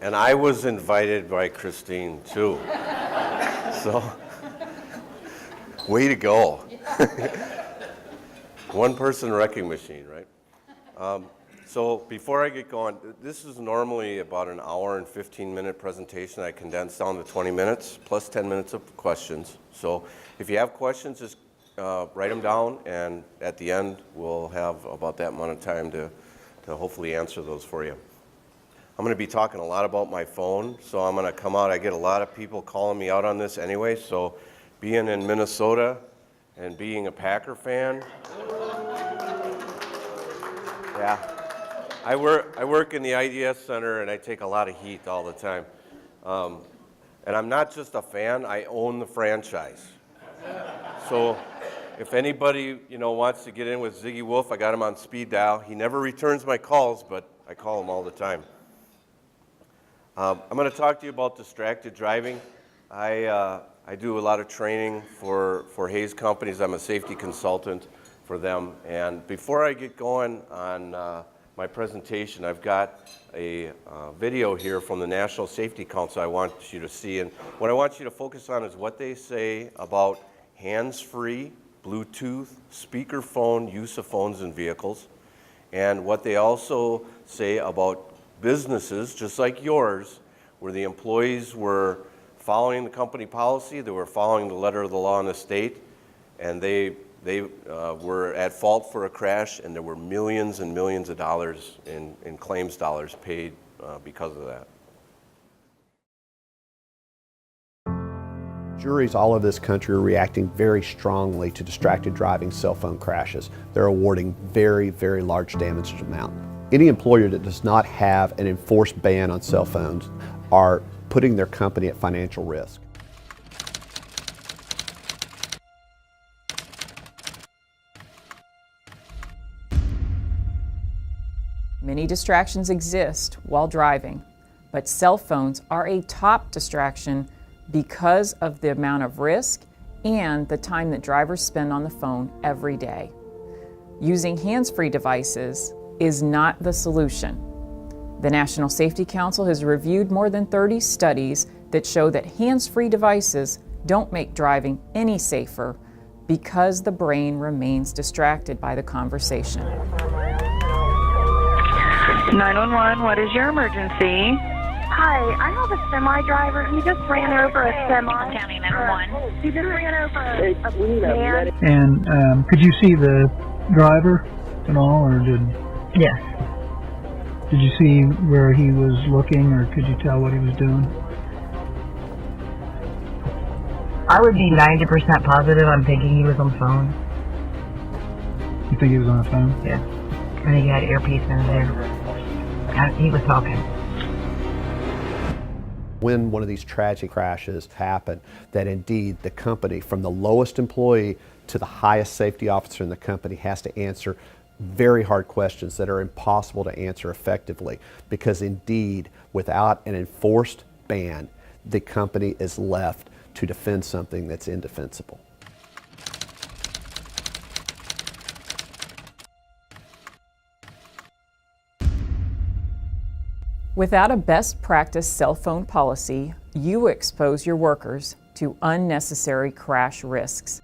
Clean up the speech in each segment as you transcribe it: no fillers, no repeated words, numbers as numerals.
And I was invited by Christine too. So, way to go. One person wrecking machine, right? So before I get going, this is normally about an hour and 15-minute presentation. I condensed down to 20 minutes, plus 10 minutes of questions. So if you have questions, just write them down, and at the end, we'll have about that amount of time to hopefully answer those for you. I'm going to be talking a lot about my phone, so I'm going to come out. I get a lot of people calling me out on this anyway, so being in Minnesota and being a Packer fan, yeah. I work in the IDS Center, and I take a lot of heat all the time. And I'm not just a fan, I own the franchise. So if anybody wants to get in with Ziggy Wolf, I got him on speed dial. He never returns my calls, but I call him all the time. I'm going to talk to you about distracted driving. I do a lot of training for Hayes companies. I'm a safety consultant for them. And before I get going on my presentation, I've got a video here from the National Safety Council I want you to see. And what I want you to focus on is what they say about hands-free, Bluetooth, speakerphone use of phones in vehicles, and what they also say about businesses, just like yours, where the employees were following the company policy, they were following the letter of the law in the state, and they were at fault for a crash, and there were millions and millions of dollars in claims dollars paid because of that. Juries all over this country are reacting very strongly to distracted driving cell phone crashes. They're awarding very, very large damage amount. Any employer that does not have an enforced ban on cell phones are putting their company at financial risk. Many distractions exist while driving, but cell phones are a top distraction because of the amount of risk and the time that drivers spend on the phone every day. Using hands-free devices is not the solution. The National Safety Council has reviewed more than 30 studies that show that hands-free devices don't make driving any safer because the brain remains distracted by the conversation. 911, what is your emergency? Hi, I have a semi driver. He just ran over a semi. County 911. He just ran over a man. And could you see the driver at all, or did? Yes. Did you see where he was looking, or could you tell what he was doing? I would be 90% positive. I'm thinking he was on the phone. You think he was on the phone? Yeah. I think he had earpiece in there. He was talking. When one of these tragic crashes happen, that indeed the company, from the lowest employee to the highest safety officer in the company, has to answer very hard questions that are impossible to answer effectively, because indeed, without an enforced ban, the company is left to defend something that's indefensible. Without a best practice cell phone policy, you expose your workers to unnecessary crash risks.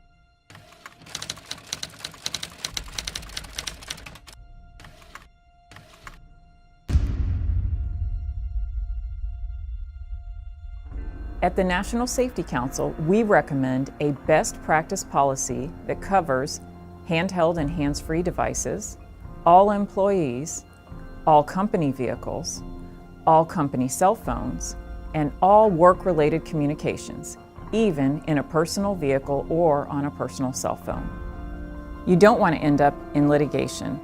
At the National Safety Council, we recommend a best practice policy that covers handheld and hands-free devices, all employees, all company vehicles, all company cell phones, and all work-related communications, even in a personal vehicle or on a personal cell phone. You don't want to end up in litigation.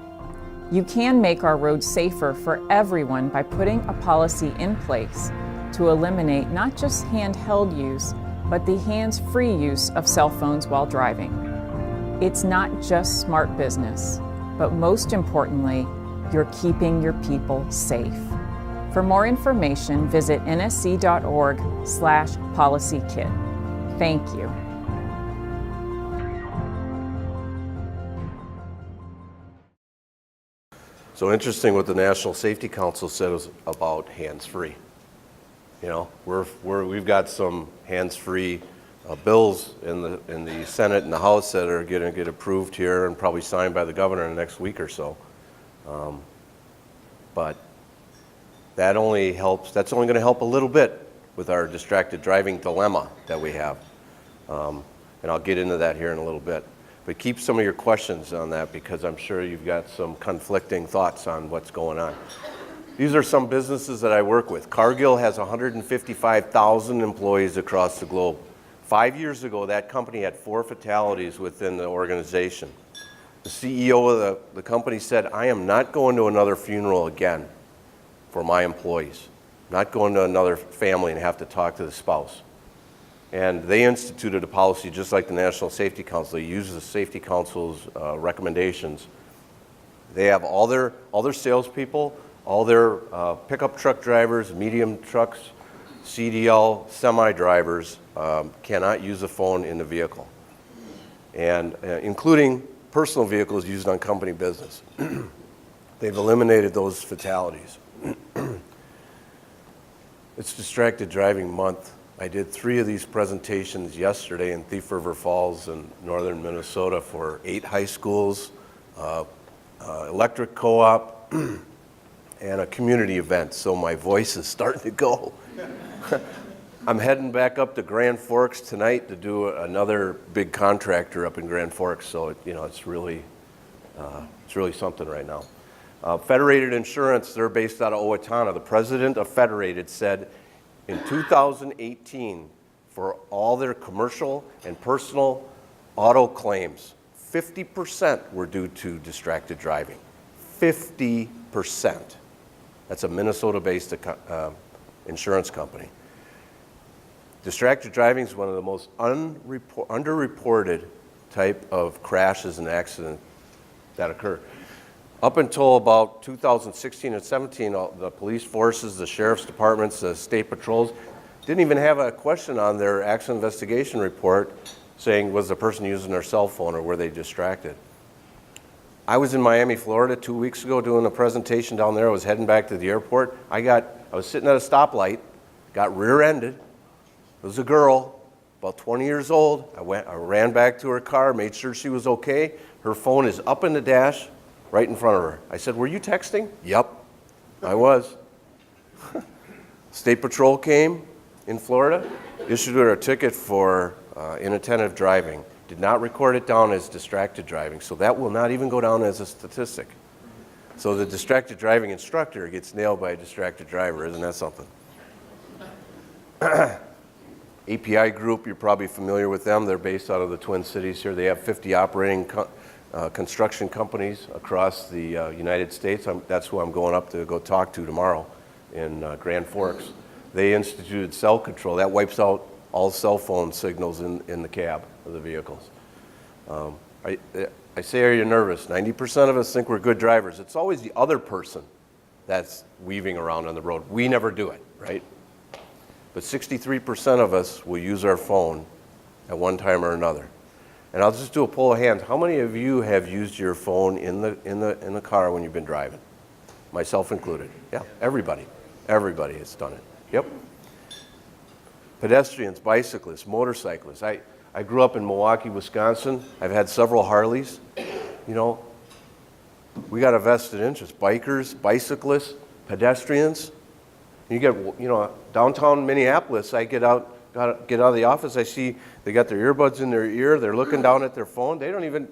You can make our roads safer for everyone by putting a policy in place to eliminate not just handheld use, but the hands-free use of cell phones while driving. It's not just smart business, but most importantly, you're keeping your people safe. For more information, visit nsc.org/policykit. Thank you. So interesting what the National Safety Council says about hands-free. You know, we've got some hands-free bills in the Senate and the House that are going to get approved here and probably signed by the governor in the next week or so. But that only helps. That's only going to help a little bit with our distracted driving dilemma that we have. And I'll get into that here in a little bit. But keep some of your questions on that because I'm sure you've got some conflicting thoughts on what's going on. These are some businesses that I work with. Cargill has 155,000 employees across the globe. 5 years ago, that company had 4 fatalities within the organization. The CEO of the company said, I am not going to another funeral again for my employees. Not going to another family and have to talk to the spouse. And they instituted a policy just like the National Safety Council. They use the Safety Council's recommendations. They have all their salespeople, all their pickup truck drivers, medium trucks, CDL, semi-drivers cannot use a phone in the vehicle, and including personal vehicles used on company business. They've eliminated those fatalities. It's Distracted Driving Month. I did 3 of these presentations yesterday in Thief River Falls in northern Minnesota for 8 high schools, electric co-op, and a community event, so my voice is starting to go. I'm heading back up to Grand Forks tonight to do another big contractor up in Grand Forks, so it's really something right now. Federated Insurance, they're based out of Owatonna. The president of Federated said in 2018, for all their commercial and personal auto claims, 50% were due to distracted driving. 50%. That's a Minnesota-based insurance company. Distracted driving is one of the most underreported type of crashes and accidents that occur. Up until about 2016 and 17, the police forces, the sheriff's departments, the state patrols didn't even have a question on their accident investigation report saying was the person using their cell phone or were they distracted. I was in Miami, Florida 2 weeks ago doing a presentation down there. I was heading back to the airport. I was sitting at a stoplight, got rear-ended. It was a girl, about 20 years old. I ran back to her car, made sure she was okay. Her phone is up in the dash, right in front of her. I said, were you texting? Yep, I was. State Patrol came in Florida, issued her a ticket for inattentive driving. Did not record it down as distracted driving, so that will not even go down as a statistic. So the distracted driving instructor gets nailed by a distracted driver. Isn't that something? API Group, you're probably familiar with them. They're based out of the Twin Cities here. They have 50 operating construction companies across the United States. That's who I'm going up to go talk to tomorrow in Grand Forks. They instituted cell control. That wipes out all cell phone signals in the cab of the vehicles. I say, are you nervous? 90% of us think we're good drivers. It's always the other person that's weaving around on the road. We never do it, right? But 63% of us will use our phone at one time or another. And I'll just do a poll of hands. How many of you have used your phone in the car when you've been driving? Myself included. Yeah, everybody. Everybody has done it. Yep. Pedestrians, bicyclists, motorcyclists. I grew up in Milwaukee, Wisconsin. I've had several Harleys. You know, we got a vested interest. Bikers, bicyclists, pedestrians. You get, downtown Minneapolis, I get out of the office, I see they got their earbuds in their ear, they're looking down at their phone. They don't even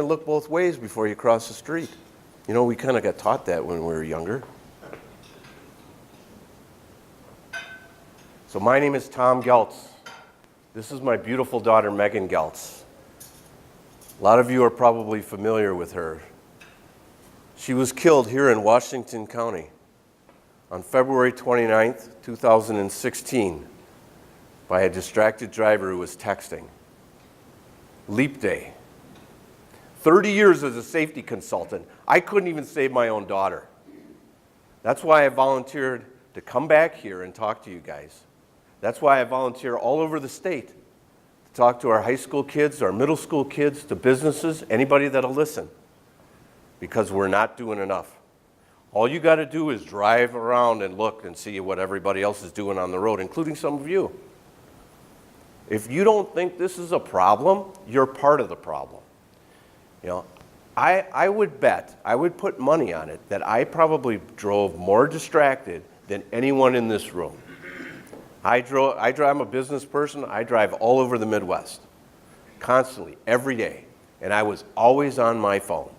look both ways before you cross the street. You know, we kind of got taught that when we were younger. So my name is Tom Goeltz. This is my beautiful daughter, Megan Goeltz. A lot of you are probably familiar with her. She was killed here in Washington County on February 29th, 2016, by a distracted driver who was texting. Leap day. 30 years as a safety consultant. I couldn't even save my own daughter. That's why I volunteered to come back here and talk to you guys. That's why I volunteer all over the state to talk to our high school kids, our middle school kids, to businesses, anybody that'll listen, because we're not doing enough. All you got to do is drive around and look and see what everybody else is doing on the road, including some of you. If you don't think this is a problem, you're part of the problem. You know, I would bet, I would put money on it, that I probably drove more distracted than anyone in this room. I'm a business person. I drive all over the Midwest, constantly, every day. And I was always on my phone.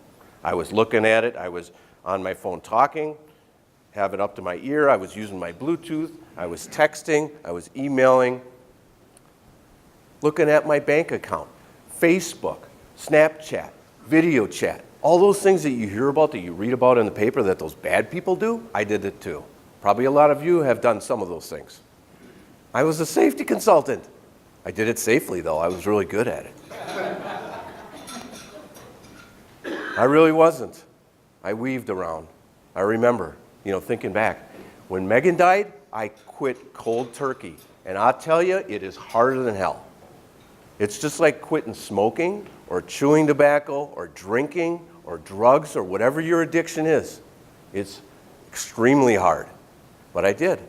I was looking at it. I was on my phone talking, have it up to my ear. I was using my Bluetooth. I was texting. I was emailing, looking at my bank account, Facebook, Snapchat, video chat. All those things that you hear about, that you read about in the paper that those bad people do, I did it too. Probably a lot of you have done some of those things. I was a safety consultant. I did it safely, though. I was really good at it. I really wasn't. I weaved around. I remember, thinking back. When Megan died, I quit cold turkey. And I'll tell you, it is harder than hell. It's just like quitting smoking or chewing tobacco or drinking or drugs or whatever your addiction is. It's extremely hard. But I did.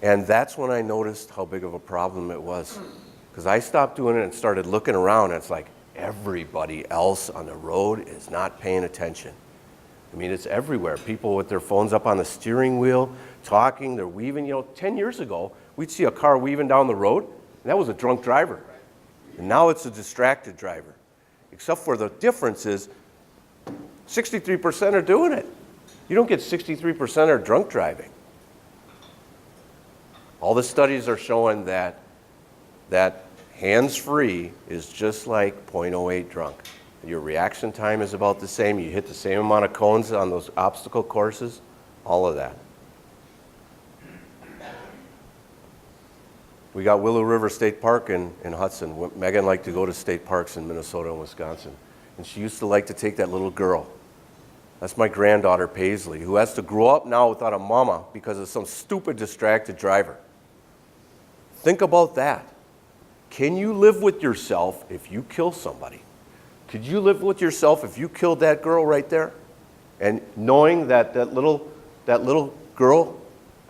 And that's when I noticed how big of a problem it was. Because I stopped doing it and started looking around, and it's like everybody else on the road is not paying attention. I mean, it's everywhere. People with their phones up on the steering wheel, talking, they're weaving. 10 years ago, we'd see a car weaving down the road, and that was a drunk driver. And now it's a distracted driver. Except for the difference is 63% are doing it. You don't get 63% are drunk driving. All the studies are showing that hands-free is just like 0.08 drunk. Your reaction time is about the same. You hit the same amount of cones on those obstacle courses, all of that. We got Willow River State Park in Hudson. Megan liked to go to state parks in Minnesota and Wisconsin. And she used to like to take that little girl. That's my granddaughter, Paisley, who has to grow up now without a mama because of some stupid distracted driver. Think about that. Can you live with yourself if you kill somebody? Could you live with yourself if you killed that girl right there? And knowing that that little girl,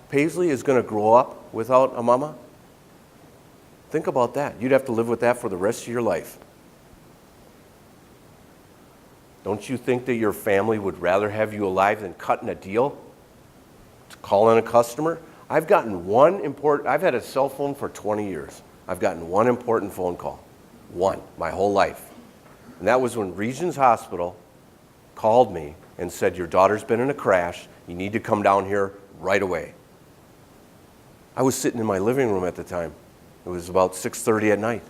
Paisley, is going to grow up without a mama? Think about that. You'd have to live with that for the rest of your life. Don't you think that your family would rather have you alive than cutting a deal to call in a customer? I've had a cell phone for 20 years. I've gotten one important phone call. One, my whole life. And that was when Regions Hospital called me and said, your daughter's been in a crash. You need to come down here right away. I was sitting in my living room at the time. It was about 6:30 at night.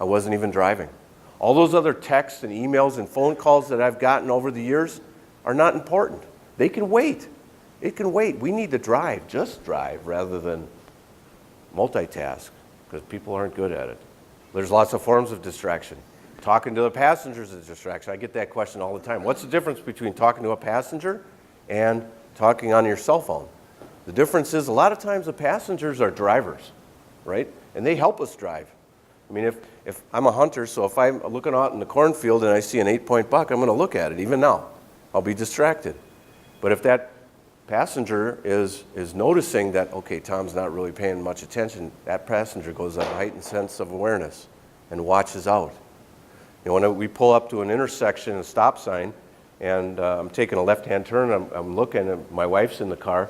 I wasn't even driving. All those other texts and emails and phone calls that I've gotten over the years are not important. They can wait. It can wait. We need to drive, just drive, rather than multitask, because people aren't good at it. There's lots of forms of distraction. Talking to the passengers is a distraction. I get that question all the time. What's the difference between talking to a passenger and talking on your cell phone? The difference is a lot of times the passengers are drivers, right? And they help us drive. I mean, if I'm a hunter, so if I'm looking out in the cornfield and I see an 8-point buck, I'm going to look at it, even now. I'll be distracted. But if that passenger is noticing that, okay, Tom's not really paying much attention, that passenger goes on a heightened sense of awareness and watches out. When we pull up to an intersection, a stop sign, and I'm taking a left-hand turn, I'm looking, and my wife's in the car,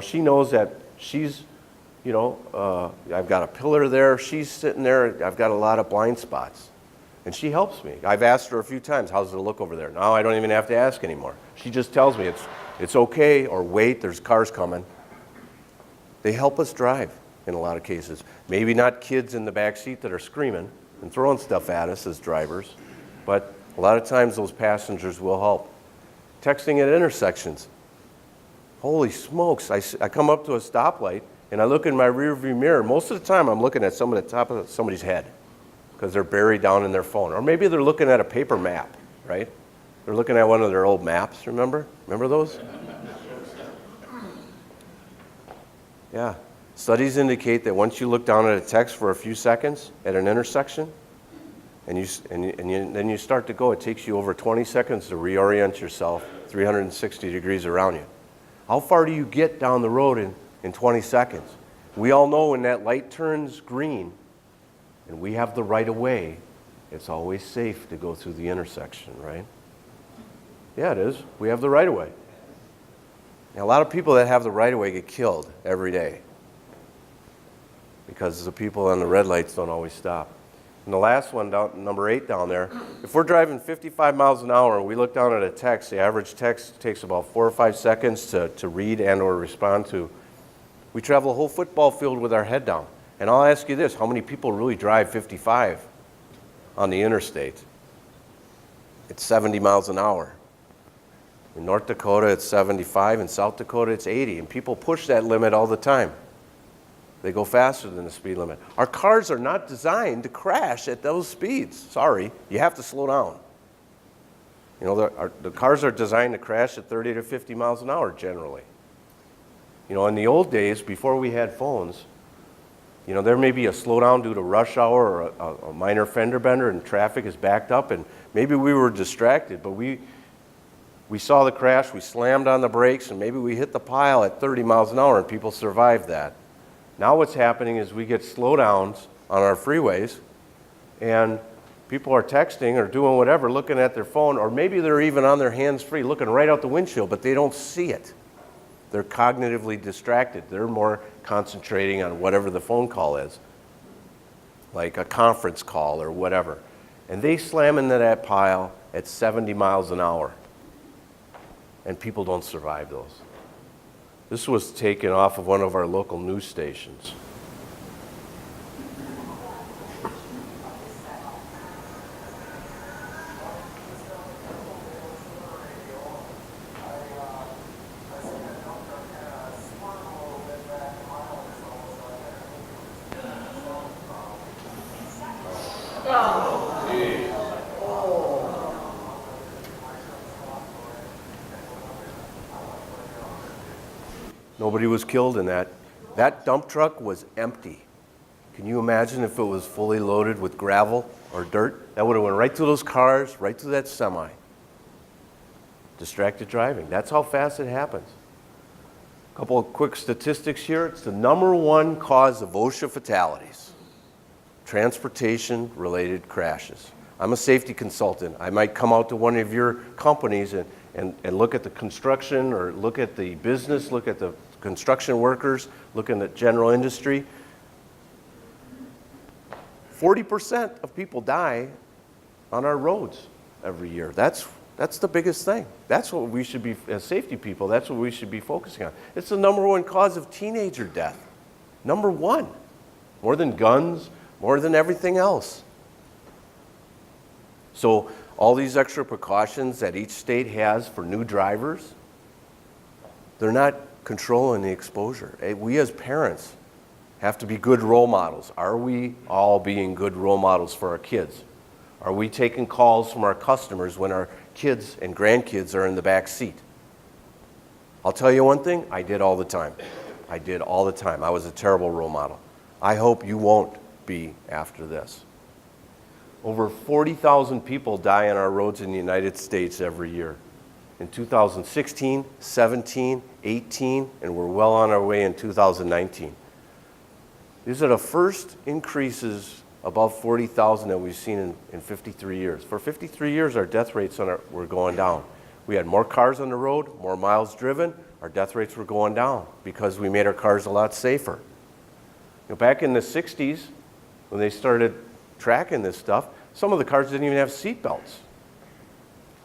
she knows that she's, I've got a pillar there, she's sitting there, I've got a lot of blind spots. And she helps me. I've asked her a few times, how's it look over there? Now I don't even have to ask anymore. She just tells me it's okay, or wait, there's cars coming. They help us drive in a lot of cases. Maybe not kids in the back seat that are screaming and throwing stuff at us as drivers, but a lot of times those passengers will help. Texting at intersections. Holy smokes, I come up to a stoplight and I look in my rearview mirror. Most of the time I'm looking at the top of somebody's head because they're buried down in their phone. Or maybe they're looking at a paper map, right? They're looking at one of their old maps, remember? Remember those? Yeah. Studies indicate that once you look down at a text for a few seconds at an intersection, then you start to go. It takes you over 20 seconds to reorient yourself 360 degrees around you. How far do you get down the road in 20 seconds? We all know when that light turns green and we have the right of way, it's always safe to go through the intersection, right? Yeah, it is. We have the right of way. Now, a lot of people that have the right of way get killed every day because the people on the red lights don't always stop. And the last one, number 8 down there, if we're driving 55 miles an hour and we look down at a text, the average text takes about 4 or 5 seconds to read and or respond to. We travel a whole football field with our head down. And I'll ask you this, how many people really drive 55 on the interstate? It's 70 miles an hour. In North Dakota, it's 75. In South Dakota, it's 80. And people push that limit all the time. They go faster than the speed limit. Our cars are not designed to crash at those speeds. Sorry, you have to slow down. You know, the cars are designed to crash at 30 to 50 miles an hour generally. You know, in the old days, before we had phones, you know, there may be a slowdown due to rush hour or a minor fender bender and traffic is backed up, and maybe we were distracted, but we saw the crash, we slammed on the brakes, and maybe we hit the pile at 30 miles an hour and people survived that. Now what's happening is we get slowdowns on our freeways, and people are texting or doing whatever, looking at their phone, or maybe they're even on their hands-free, looking right out the windshield, but they don't see it. They're cognitively distracted. They're more concentrating on whatever the phone call is, like a conference call or whatever. And they slam into that pile at 70 miles an hour, and people don't survive those. This was taken off of one of our local news stations. Nobody was killed in that. That dump truck was empty. Can you imagine if it was fully loaded with gravel or dirt? That would have went right through those cars, right through that semi. Distracted driving. That's how fast it happens. A couple of quick statistics here. It's the #1 cause of OSHA fatalities. Transportation-related crashes. I'm a safety consultant. I might come out to one of your companies and look at the construction or look at the business, look at the construction workers, looking at general industry. 40% of people die on our roads every year. That's the biggest thing. That's what we should be, as safety people, that's what we should be focusing on. It's the #1 cause of teenager death. #1. More than guns, more than everything else. So all these extra precautions that each state has for new drivers, they're not controlling the exposure. We as parents have to be good role models. Are we all being good role models for our kids? Are we taking calls from our customers when our kids and grandkids are in the back seat? I'll tell you one thing, I did all the time. I did all the time. I was a terrible role model. I hope you won't be after this. Over 40,000 people die on our roads in the United States every year. In 2016, 17, 18, and we're well on our way in 2019. These are the first increases above 40,000 that we've seen in 53 years. For 53 years, our death rates were going down. We had more cars on the road, more miles driven, our death rates were going down because we made our cars a lot safer. You know, back in the 60s, when they started tracking this stuff, some of the cars didn't even have seat belts.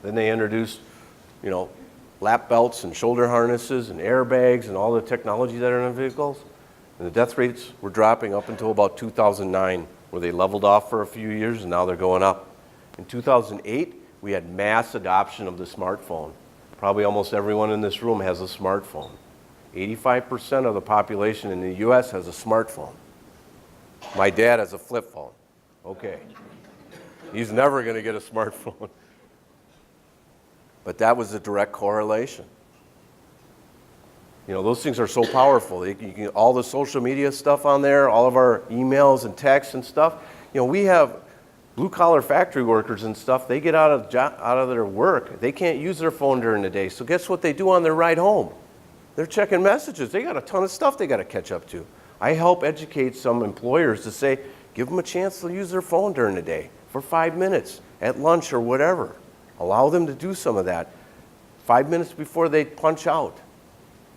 Then they introduced, you know, lap belts and shoulder harnesses and airbags and all the technology that are in the vehicles. And the death rates were dropping up until about 2009, where they leveled off for a few years and now they're going up. In 2008, we had mass adoption of the smartphone. Probably almost everyone in this room has a smartphone. 85% of the population in the US has a smartphone. My dad has a flip phone. Okay. He's never going to get a smartphone. But that was a direct correlation. You know, those things are so powerful. You can, all the social media stuff on there, all of our emails and texts and stuff. You know, we have blue-collar factory workers and stuff, they get out of their work. They can't use their phone during the day. So guess what they do on their ride home? They're checking messages. They got a ton of stuff they got to catch up to. I help educate some employers to say, give them a chance to use their phone during the day for 5 minutes at lunch or whatever. Allow them to do some of that 5 minutes before they punch out,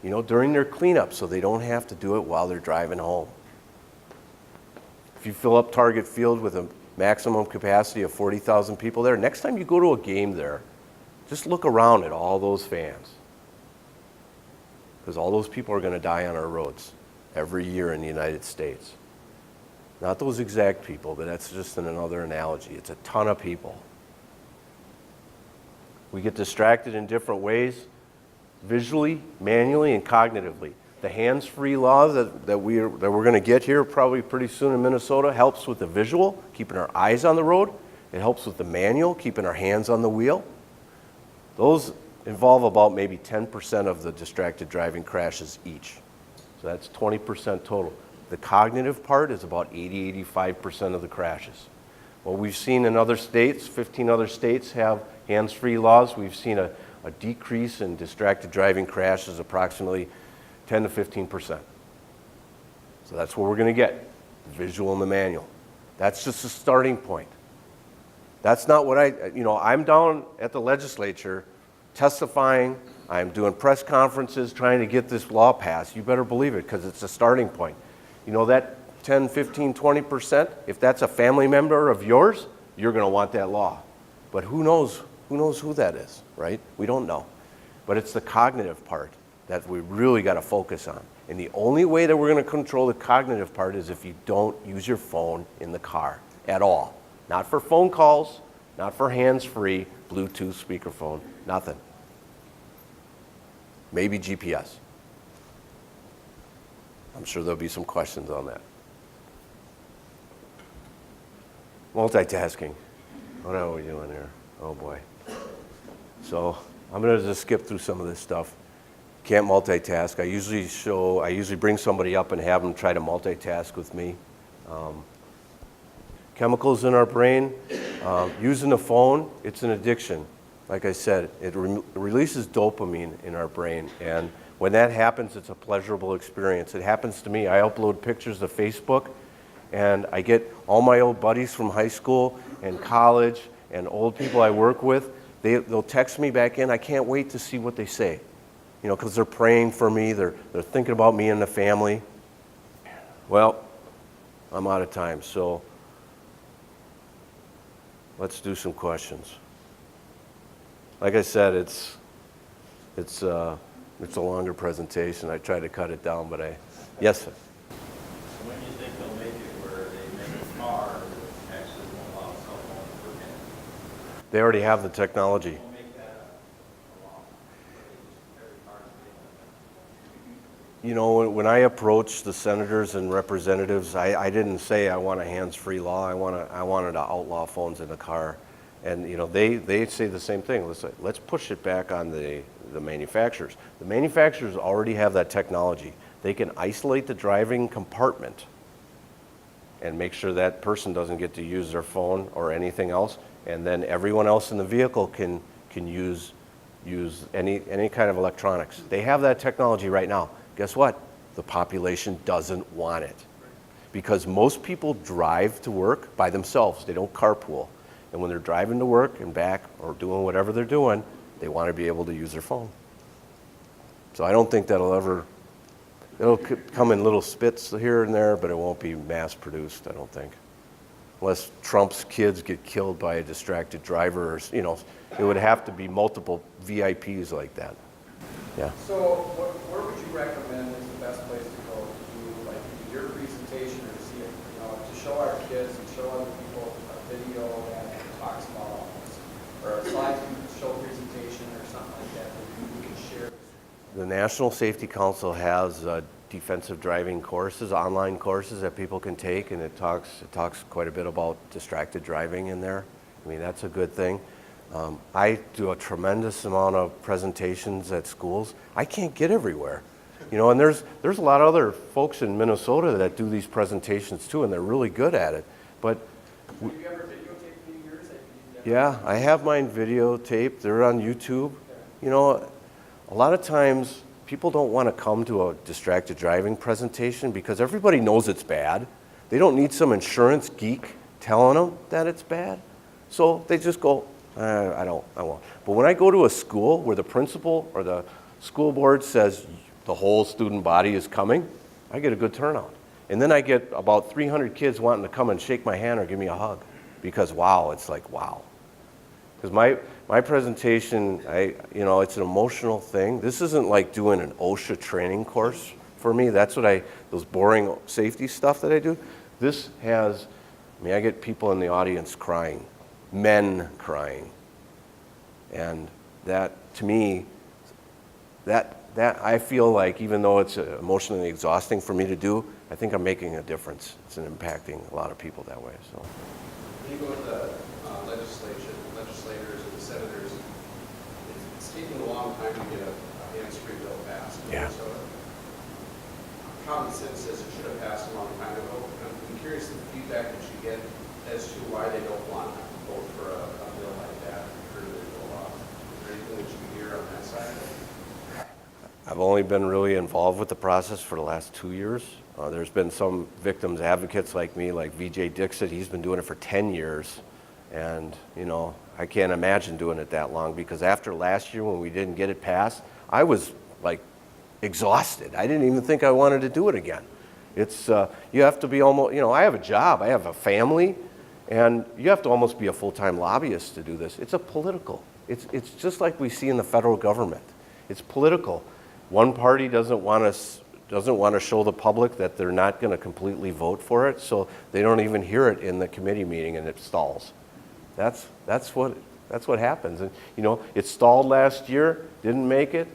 during their cleanup, so they don't have to do it while they're driving home. If you fill up Target Field with a maximum capacity of 40,000 people there, next time you go to a game there, just look around at all those fans. Because all those people are going to die on our roads every year in the United States. Not those exact people, but that's just another analogy. It's a ton of people. We get distracted in different ways, visually, manually, and cognitively. The hands-free law that we're going to get here probably pretty soon in Minnesota helps with the visual, keeping our eyes on the road. It helps with the manual, keeping our hands on the wheel. Those involve about maybe 10% of the distracted driving crashes each. So that's 20% total. The cognitive part is about 85% of the crashes. What we've seen in other states, 15 other states have hands-free laws. We've seen a decrease in distracted driving crashes approximately 10 to 15%. So that's what we're going to get, the visual and the manual. That's just a starting point. That's not what I'm down at the legislature testifying, I'm doing press conferences trying to get this law passed. You better believe it, because it's a starting point. That 10, 15, 20%, if that's a family member of yours, you're going to want that law. But who knows who that is, right? We don't know. But it's the cognitive part that we really got to focus on. And the only way that we're going to control the cognitive part is if you don't use your phone in the car at all. Not for phone calls, not for hands-free, Bluetooth, speakerphone, nothing. Maybe GPS. I'm sure there'll be some questions on that. Multitasking. What are we doing here? Oh boy. So I'm going to just skip through some of this stuff. Can't multitask. I usually bring somebody up and have them try to multitask with me. Chemicals in our brain, using the phone, it's an addiction. Like I said, it releases dopamine in our brain, and when that happens, it's a pleasurable experience. It happens to me. I upload pictures to Facebook, and I get all my old buddies from high school and college and old people I work with. They'll text me back in. I can't wait to see what they say, because they're praying for me. They're thinking about me and the family. Well, I'm out of time, so let's do some questions. Like I said, it's a longer presentation. I tried to cut it down, but yes, sir. When do you think they'll make it where they make a car that actually won't allow cell phones to work in? They already have the technology. They'll make that a law. Every car is When I approached the senators and representatives, I didn't say I want a hands-free law. I wanted to outlaw phones in the car. And they say the same thing. Let's push it back on the manufacturers. The manufacturers already have that technology. They can isolate the driving compartment and make sure that person doesn't get to use their phone or anything else, and then everyone else in the vehicle can use any kind of electronics. They have that technology right now. Guess what? The population doesn't want it, because most people drive to work by themselves. They don't carpool. And when they're driving to work and back or doing whatever they're doing, they want to be able to use their phone. So I don't think it'll come in little spits here and there, but it won't be mass produced, I don't think. Unless Trump's kids get killed by a distracted driver, or, it would have to be multiple VIPs like that. Yeah. So where would you recommend is the best place to go to do your presentation, or to see it, to show our kids and show other people a video that talks about all this, or a slide show presentation or something like that we can share? The National Safety Council has defensive driving courses, online courses that people can take, and it talks quite a bit about distracted driving in there. I mean, that's a good thing. I do a tremendous amount of presentations at schools. I can't get everywhere, and there's a lot of other folks in Minnesota that do these presentations too, and they're really good at it. But have you ever videotaped yours? Yeah, I have mine videotaped. They're on YouTube. You know, a lot of times people don't want to come to a distracted driving presentation because everybody knows it's bad. They don't need some insurance geek telling them that it's bad. So they just go, I won't. But when I go to a school where the principal or the school board says the whole student body is coming, I get a good turnout. And then I get about 300 kids wanting to come and shake my hand or give me a hug because wow, it's like wow. Because my presentation, it's an emotional thing. This isn't like doing an OSHA training course for me. That's what those boring safety stuff that I do. This has, I get people in the audience crying, men crying. And that, to me, that I feel like even though it's emotionally exhausting for me to do, I think I'm making a difference. It's impacting a lot of people that way. So. When you go to the legislators and the senators, it's taking a long time to get a hands-free bill passed. Yeah. So common sense says it should have passed a long time ago. I'm curious the feedback that you get as to why they don't want to vote for a bill like that for the law. Is there anything that you hear on that side of it? I've only been really involved with the process for the last 2 years. There's been some victims advocates like me, like VJ Dixit. He's been doing it for 10 years. And, I can't imagine doing it that long because after last year when we didn't get it passed, I was like exhausted. I didn't even think I wanted to do it again. It's, you have to be almost, I have a job, I have a family, and you have to almost be a full-time lobbyist to do this. It's a political. It's just like we see in the federal government. It's political. One party doesn't want to show the public that they're not going to completely vote for it, so they don't even hear it in the committee meeting and it stalls. That's what happens. And it stalled last year, didn't make it.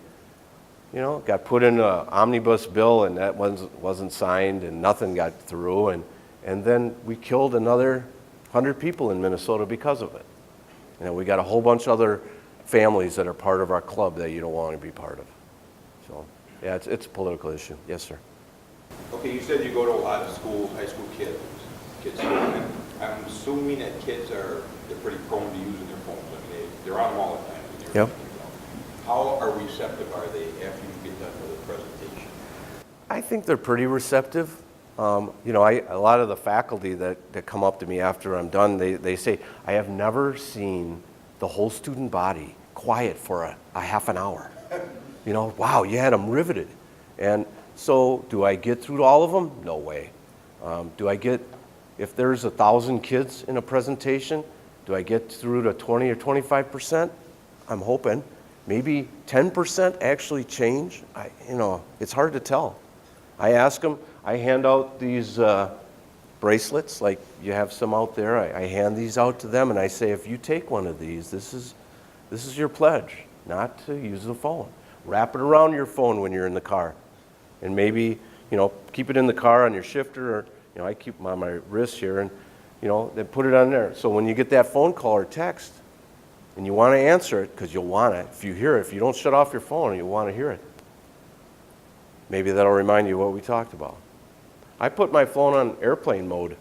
Got put in an omnibus bill and that wasn't signed and nothing got through, and then we killed another 100 people in Minnesota because of it. We got a whole bunch of other families that are part of our club that you don't want to be part of. So, yeah, it's a political issue. Yes, sir. Okay, you said you go to a lot of schools, high school kids. And I'm assuming that kids they're pretty prone to using their phones. They're on them all the time. Yep. How receptive are they after you get done with the presentation? I think they're pretty receptive. A lot of the faculty that come up to me after I'm done, they say, I have never seen the whole student body quiet for a half an hour. Wow, you had them riveted. And so do I get through to all of them? No way. If there's 1,000 kids in a presentation, do I get through to 20 or 25%? I'm hoping. Maybe 10% actually change. It's hard to tell. I ask them, I hand out these bracelets, like you have some out there. I hand these out to them and I say, if you take one of these, this is your pledge, not to use the phone. Wrap it around your phone when you're in the car. And maybe, keep it in the car on your shifter, or, I keep them on my wrist here, and, then put it on there. So when you get that phone call or text, and you want to answer it, because you'll want it, if you hear it, if you don't shut off your phone, you'll want to hear it. Maybe that'll remind you what we talked about. I put my phone on airplane mode.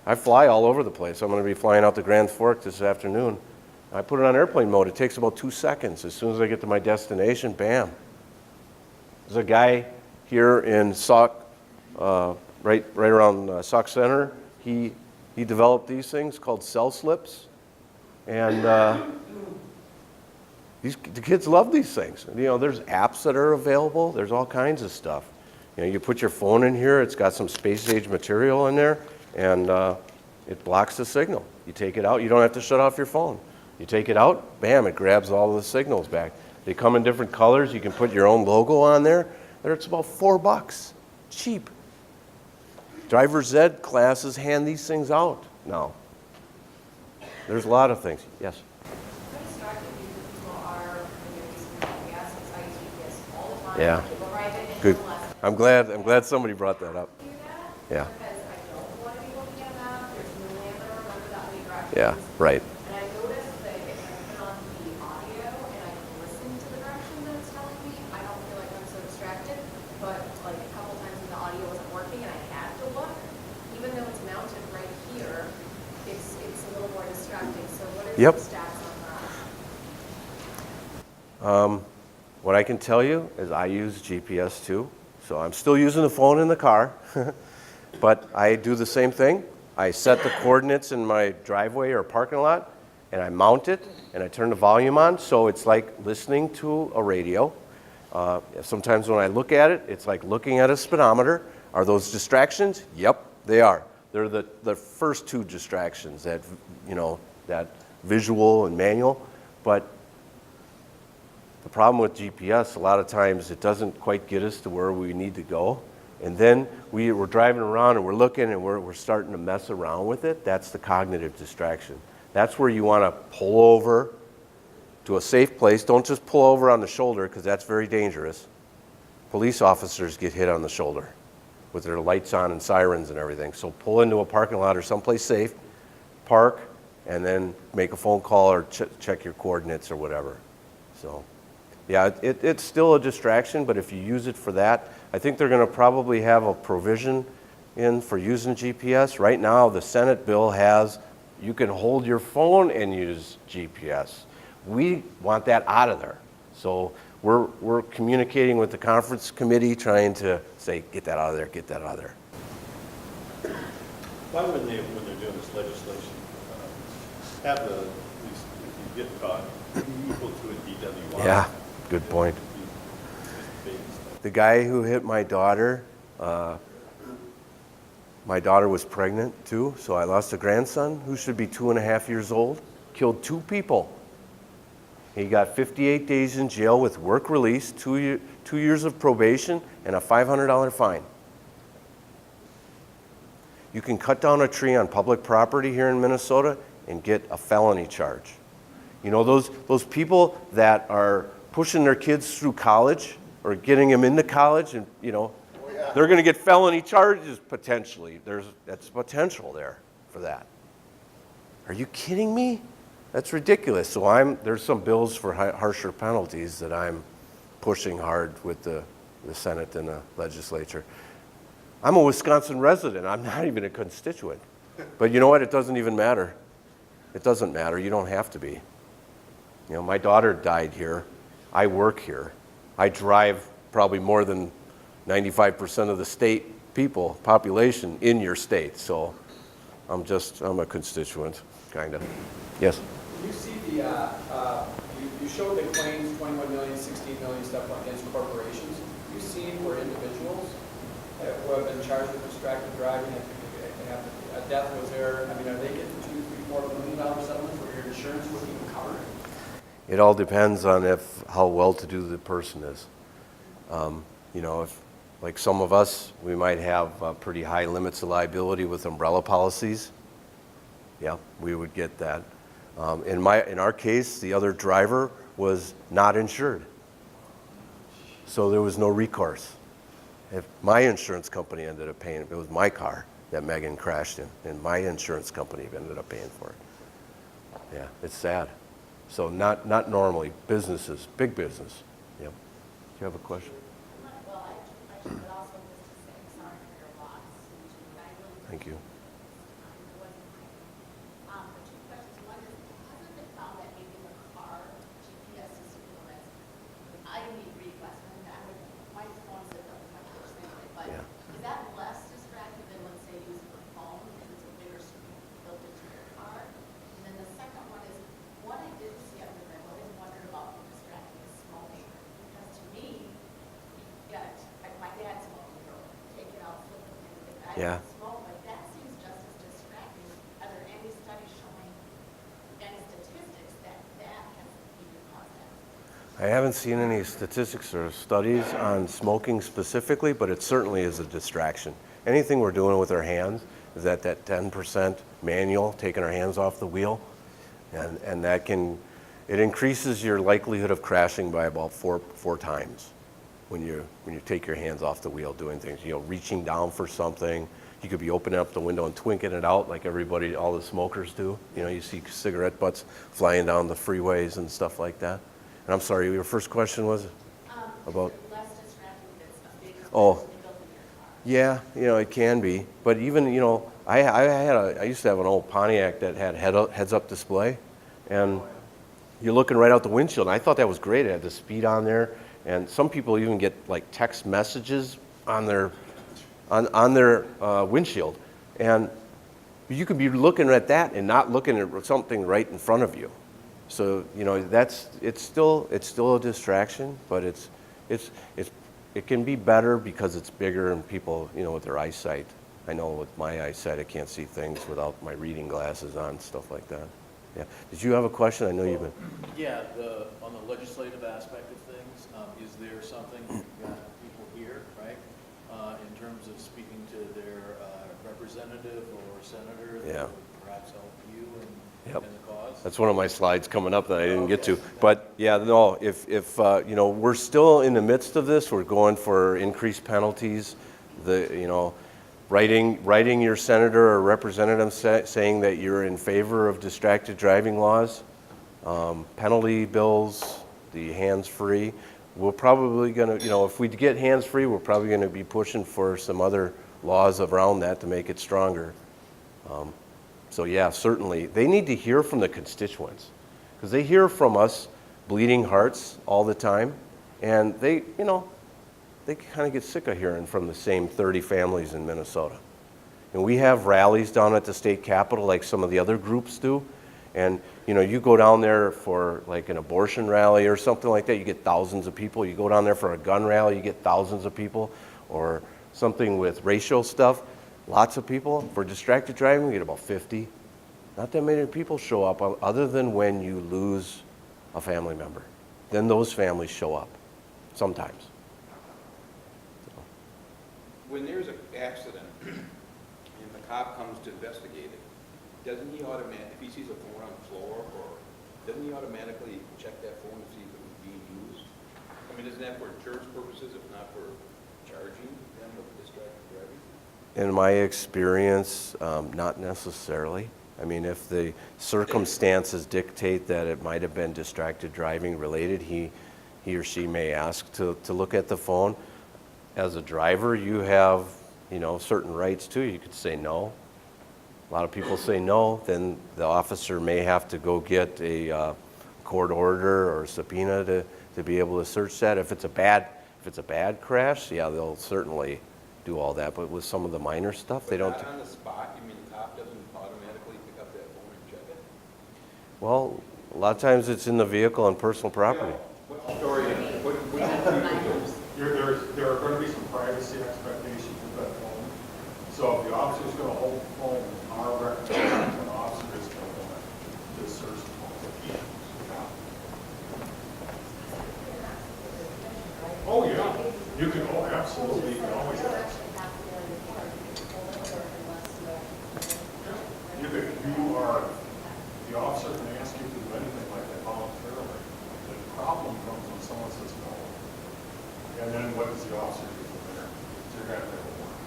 I fly all over the place. I'm going to be flying out to Grand Forks this afternoon. I put it on airplane mode. It takes about 2 seconds. As soon as I get to my destination, bam. There's a guy here in Sauk, right around Sauk Center. He developed these things called cell slips, and the kids love these things. There's apps that are available. There's all kinds of stuff. You put your phone in here. It's got some space-age material in there, and it blocks the signal. You take it out. You don't have to shut off your phone. You take it out, bam, it grabs all the signals back. They come in different colors. You can put your own logo on there. It's about $4. Cheap. Driver's ed classes hand these things out now. There's a lot of things. Yes? Yeah. Good. I'm glad somebody brought that up. Yeah. Yeah, right. And I noticed that if I turn on the audio and I can listen to the direction that it's telling me, I don't feel like I'm so distracted. But like a couple times when the audio wasn't working and I had to look, even though it's mounted right here, it's a little more Yep. some stats on that? What I can tell you is I use GPS too, so I'm still using the phone in the car, but I do the same thing. I set the coordinates in my driveway or parking lot, and I mount it, and I turn the volume on, so it's like listening to a radio. Sometimes when I look at it, it's like looking at a speedometer. Are those distractions? Yep, they are. They're the first two distractions, that, that visual and manual, but the problem with GPS, a lot of times it doesn't quite get us to where we need to go. And then we're driving around and we're looking and we're starting to mess around with it. That's the cognitive distraction. That's where you want to pull over to a safe place. Don't just pull over on the shoulder, because that's very dangerous. Police officers get hit on the shoulder with their lights on and sirens and everything. So pull into a parking lot or someplace safe, park, and then make a phone call or check your coordinates or whatever. So. Yeah, it's still a distraction, but if you use it for that, I think they're going to probably have a provision in for using GPS. Right now, the Senate bill has, you can hold your phone and use GPS. We want that out of there. So we're communicating with the conference committee, trying to say, get that out of there, get that out of there. Why would they, when they're doing this legislation, have the, at least if you get caught, equal to a DWI? Yeah. Good point. The guy who hit my daughter was pregnant too, so I lost a grandson who should be 2.5 years old, killed 2 people. He got 58 days in jail with work release, 2 years of probation, and a $500 fine. You can cut down a tree on public property here in Minnesota and get a felony charge. You know, those people that are pushing their kids through college or getting them into college, and they're going to get felony charges potentially. That's potential there for that. Are you kidding me? That's ridiculous. So there's some bills for harsher penalties that I'm pushing hard with the Senate and the legislature. I'm a Wisconsin resident. I'm not even a constituent. But you know what? It doesn't even matter. It doesn't matter. You don't have to be. My daughter died here. I work here. I drive probably more than 95% of the state population in your state. So I'm a constituent, kind of. Yes? You see you showed the claims, 21 million, 16 million stuff against corporations. You've seen where individuals who have been charged with distracted driving, a death was there. I mean, are they getting $2, $3, $4 million settlements where your insurance wouldn't even cover it? It all depends on how well-to-do the person is. If, like some of us, we might have pretty high limits of liability with umbrella policies. Yeah, we would get that. In our case, the other driver was not insured, so there was no recourse. If my insurance company ended up paying, it was my car that Megan crashed in, and my insurance company ended up paying for it. Yeah, it's sad. So not normally. Businesses, big business. Yep. Do you have a question? Well, I should also just say sorry for your loss. Thank you. But 2 questions. One is, hasn't it found that maybe in the car, GPS system, I need requests, and my phone says that my first thing, but Yeah. is that less distracting than, let's say, using the phone because it's a bigger screen built into your car? And then the second one is, what I did see, I've always wondered about distracting is smoking. Because to me, like my dad smoked, take it out, flip it, and I Yeah. don't smoke, but that seems just as distracting. Are there any studies showing, any statistics that has even caused that? I haven't seen any statistics or studies on smoking specifically, but it certainly is a distraction. Anything we're doing with our hands is that 10% manual, taking our hands off the wheel, and it increases your likelihood of crashing by about four times when you take your hands off the wheel doing things. Reaching down for something. You could be opening up the window and twinking it out like all the smokers do. You see cigarette butts flying down the freeways and stuff like that. And I'm sorry, your first question was about? Less distracting if it's a bigger Oh. built in your car. Yeah, it can be. But even, I used to have an old Pontiac that had heads-up display, and you're looking right out the windshield. And I thought that was great. It had the speed on there, and some people even get like text messages on their windshield, and you could be looking at that and not looking at something right in front of you. So it's still a distraction, but it can be better because it's bigger and people with their eyesight. I know with my eyesight I can't see things without my reading glasses on, stuff like that. Yeah. Did you have a question? I know you've been. Yeah, on the legislative aspect of things, is there something that people hear, right, in terms of speaking to their representative or senator that would perhaps help you in the cause? That's one of my slides coming up that I didn't get to. But yeah, no, if we're still in the midst of this, we're going for increased penalties. Writing your senator or representative saying that you're in favor of distracted driving laws, penalty bills, the hands-free. We're probably going to, if we get hands-free, we're probably going to be pushing for some other laws around that to make it stronger. So yeah, certainly. They need to hear from the constituents because they hear from us bleeding hearts all the time, and they kind of get sick of hearing from the same 30 families in Minnesota. And we have rallies down at the state capitol like some of the other groups do. And you go down there for like an abortion rally or something like that, you get thousands of people. You go down there for a gun rally, you get thousands of people. Or something with racial stuff, lots of people. For distracted driving, we get about 50. Not that many people show up other than when you lose a family member. Then those families show up sometimes. When there's an accident and the cop comes to investigate it, doesn't he if he sees a phone on the floor, or doesn't he automatically check that phone to see if it was being used? I mean, isn't that for insurance purposes, if not for charging them with distracted driving? In my experience, not necessarily. I mean, if the circumstances dictate that it might have been distracted driving related, he or she may ask to look at the phone. As a driver, you have, certain rights too. You could say no. A lot of people say no. Then the officer may have to go get a court order or subpoena to be able to search that. If it's a bad crash, yeah, they'll certainly do all that. But with some of the minor stuff, they don't. Not on the spot. You mean the cop doesn't automatically pick up that phone and check it? Well, a lot of times it's in the vehicle and personal property. What story? There are going to be some privacy expectations with that phone. So if the officer's going to hold the phone, our recommendation to an officer is going to want to search the phone. Oh yeah, you can. Oh, absolutely. You can always ask. The officer can ask you to do anything like that voluntarily. The problem comes when someone says no. And then what does the officer do from there? You're going to have a warrant.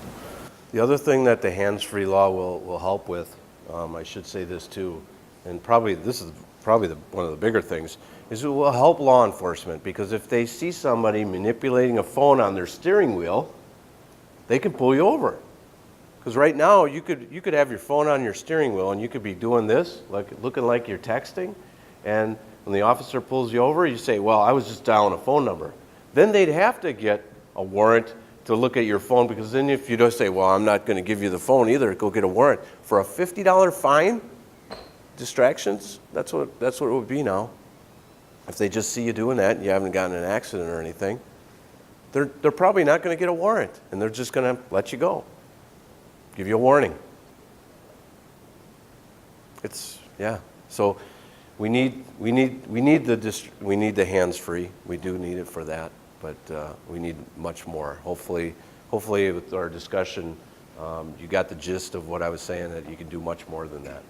The other thing that the hands-free law will help with, I should say this too, and this is one of the bigger things, is it will help law enforcement, because if they see somebody manipulating a phone on their steering wheel, they can pull you over. Because right now you could have your phone on your steering wheel and you could be doing this, like looking like you're texting, and when the officer pulls you over, you say, well, I was just dialing a phone number. Then they'd have to get a warrant to look at your phone, because then if you just say, well, I'm not going to give you the phone either, go get a warrant. For a $50 fine, distractions, that's what it would be now. If they just see you doing that and you haven't gotten in an accident or anything, they're probably not going to get a warrant, and they're just going to let you go, give you a warning. So we need the hands-free. We do need it for that, but we need much more. Hopefully with our discussion, you got the gist of what I was saying, that you can do much more than that.